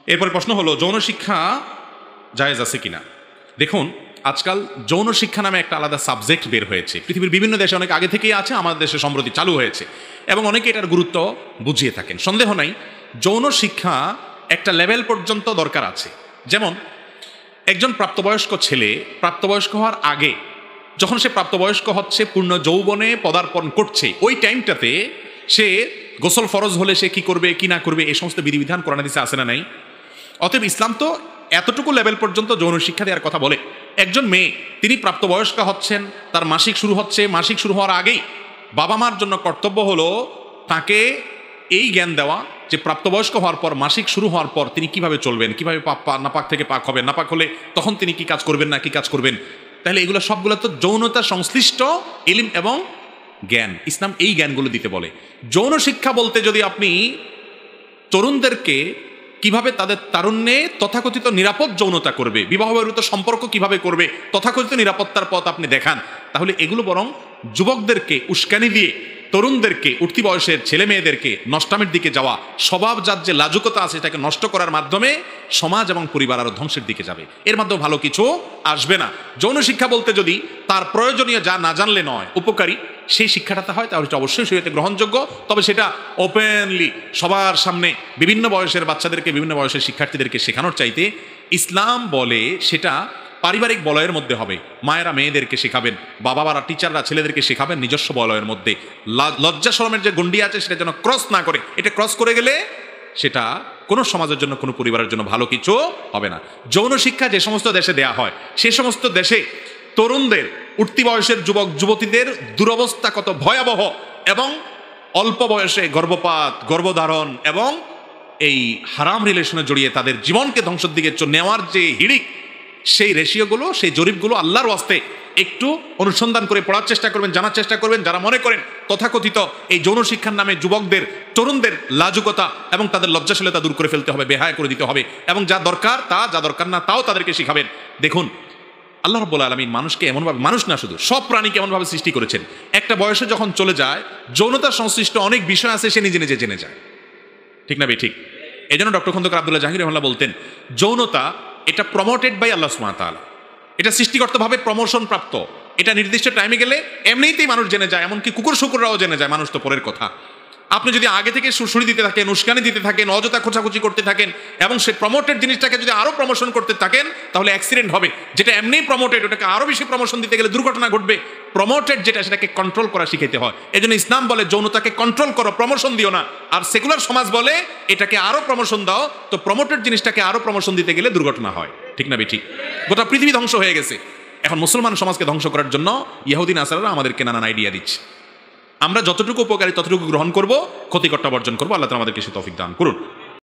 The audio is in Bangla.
এরপরে প্রশ্ন হলো, যৌন শিক্ষা জায়েজ আছে কিনা। দেখুন, আজকাল যৌন শিক্ষা নামে একটা আলাদা সাবজেক্ট বের হয়েছে। পৃথিবীর বিভিন্ন দেশে অনেক আগে থেকেই আছে, আমাদের দেশে সম্প্রতি চালু হয়েছে এবং অনেকে এটার গুরুত্ব বুঝিয়ে থাকেন। সন্দেহ নাই যৌন শিক্ষা একটা লেভেল পর্যন্ত দরকার আছে। যেমন একজন প্রাপ্তবয়স্ক ছেলে প্রাপ্তবয়স্ক হওয়ার আগে, যখন সে প্রাপ্তবয়স্ক হচ্ছে, পূর্ণ যৌবনে পদার্পণ করছে, ওই টাইমটাতে সে গোসল ফরজ হলে সে কি করবে কি না করবে এই সমস্ত বিধিবিধান কোরআন হাদিসে আছে না নাই? অতএব ইসলাম তো এতটুকু লেভেল পর্যন্ত যৌন শিক্ষা দেওয়ার কথা বলে। একজন মেয়ে তিনি প্রাপ্তবয়স্ক হচ্ছেন, তার মাসিক শুরু হচ্ছে, মাসিক শুরু হওয়ার আগেই বাবা মার জন্য কর্তব্য হলো তাকে এই জ্ঞান দেওয়া যে প্রাপ্তবয়স্ক হওয়ার পর, মাসিক শুরু হওয়ার পর তিনি কিভাবে চলবেন, কিভাবে নাপাক থেকে পাক হবেন, নাপাক হলে তখন তিনি কি কাজ করবেন না কি কাজ করবেন। তাহলে এগুলো সবগুলো তো যৌনতা সংশ্লিষ্ট ইলম এবং জ্ঞান। ইসলাম এই জ্ঞানগুলো দিতে বলে। যৌন শিক্ষা বলতে যদি আপনি তরুণদেরকে কিভাবে তাদের তারুণ্যে তথাকথিত নিরাপদ যৌনতা করবে, বিবাহ বহির্ভূত সম্পর্ক কিভাবে করবে, তথাকথিত নিরাপত্তার পথ আপনি দেখান, তাহলে এগুলো বরং যুবকদেরকে উস্কানি দিয়ে তরুণদেরকে, উঠতি বয়সের ছেলে মেয়েদেরকে নষ্টামের দিকে যাওয়া, স্বভাবজাত যে লাজুকতা আছে সেটাকে নষ্ট করার মাধ্যমে সমাজ এবং পরিবার আরো ধ্বংসের দিকে যাবে। এর মাধ্যমে ভালো কিছু আসবে না। যৌন শিক্ষা বলতে যদি তার প্রয়োজনীয় যা না জানলে নয়, উপকারী সেই শিক্ষাটা হয়, তাহলে অবশ্যই শরীয়তে গ্রহণযোগ্য। তবে সেটা ওপেনলি সবার সামনে বিভিন্ন বয়সের বাচ্চাদেরকে, বিভিন্ন বয়সের শিক্ষার্থীদেরকে শেখানোর চাইতে ইসলাম বলে সেটা পারিবারিক বলয়ের মধ্যে হবে। মায়েরা মেয়েদেরকে শেখাবেন, বাবারা টিচাররা ছেলেদেরকে শেখাবেন নিজস্ব বলয়ের মধ্যে। লজ্জা শরমের যে গণ্ডি আছে সেটা যেন ক্রস না করে। এটা ক্রস করে গেলে সেটা কোনো সমাজের জন্য, কোনো পরিবারের জন্য ভালো কিছু হবে না। যৌন শিক্ষা যে সমস্ত দেশে দেয়া হয়, সে সমস্ত দেশে তরুণদের, উঠতি বয়সের যুবক যুবতীদের দুরবস্থা কত ভয়াবহ, এবং অল্প বয়সে গর্ভপাত, গর্ভধারণ এবং এই হারাম রিলেশনে জড়িয়ে তাদের জীবনকে ধ্বংসের দিকে নেওয়ার যে হিড়িক, সেই রেশিওগুলো, সেই জরিপগুলো আল্লাহর ওয়াস্তে একটু অনুসন্ধান করে পড়ার চেষ্টা করবেন, জানার চেষ্টা করবেন। যারা মনে করেন তথাকথিত এই যৌন শিক্ষার নামে যুবকদের, তরুণদের লাজুকতা এবং তাদের লজ্জাশীলতা দূর করে ফেলতে হবে, বেহায়া করে দিতে হবে, এবং যা দরকার তা, যা দরকার না তাও তাদেরকে শিখাবেন। দেখুন, আল্লাহ রাব্বুল আলামিন মানুষকে এমনভাবে, মানুষ না শুধু সব প্রাণীকে এমনভাবে সৃষ্টি করেছেন, একটা বয়সে যখন চলে যায় যৌনতা সংশ্লিষ্ট অনেক বিষয় আছে সে নিজে নিজে জেনে যায়। ঠিক না ঠিক? এই জন্য ডক্টর খন্দকার আব্দুল্লাহ জাহির রহমাল্লাহ বলতেন, যৌনতা এটা প্রমোটেড বাই আল্লাহ সুবহানাহু ওয়া তাআলা, এটা সৃষ্টিগতভাবে প্রমোশন প্রাপ্ত। এটা নির্দিষ্ট টাইমে গেলে এমনিতেই মানুষ জেনে যায়, এমনকি কুকুর শুকুররাও জেনে যায়। মানুষ তো পরের কথা। আপনি যদি আগে থেকে সুড়সুড়ি দিতে থাকেন, উস্কানি দিতে থাকেন, অযথা খোঁচাখুচি করতে থাকেন এবং সে প্রমোটেড জিনিসটাকে যদি আরো প্রমোশন করতে থাকেন, তাহলে অ্যাক্সিডেন্ট হবে। যেটা এমনি প্রমোটেড, ওটাকে আরো বেশি প্রমোশন দিতে গেলে দুর্ঘটনা ঘটবে। প্রমোটেড যেটা, সেটাকে কন্ট্রোল করা শিখাইতে হয়। এই জন্য ইসলাম বলে যৌনতাকে কন্ট্রোল করো, প্রমোশন দিও না। আর সেকুলার সমাজ বলে এটাকে আরো প্রমোশন দাও। তো প্রমোটেড জিনিসটাকে আরো প্রমোশন দিতে গেলে দুর্ঘটনা হয়। ঠিক না ঠিক? গোটা পৃথিবী ধ্বংস হয়ে গেছে। এখন মুসলমান সমাজকে ধ্বংস করার জন্য ইহুদি নাসারারা আমাদেরকে নানান আইডিয়া দিচ্ছে। আমরা যতটুকু উপকারী ততটুকু গ্রহণ করব, ক্ষতিকরটা বর্জন করবো। আল্লাহ তাআলা আমাদেরকে সে তৌফিক দান করুন।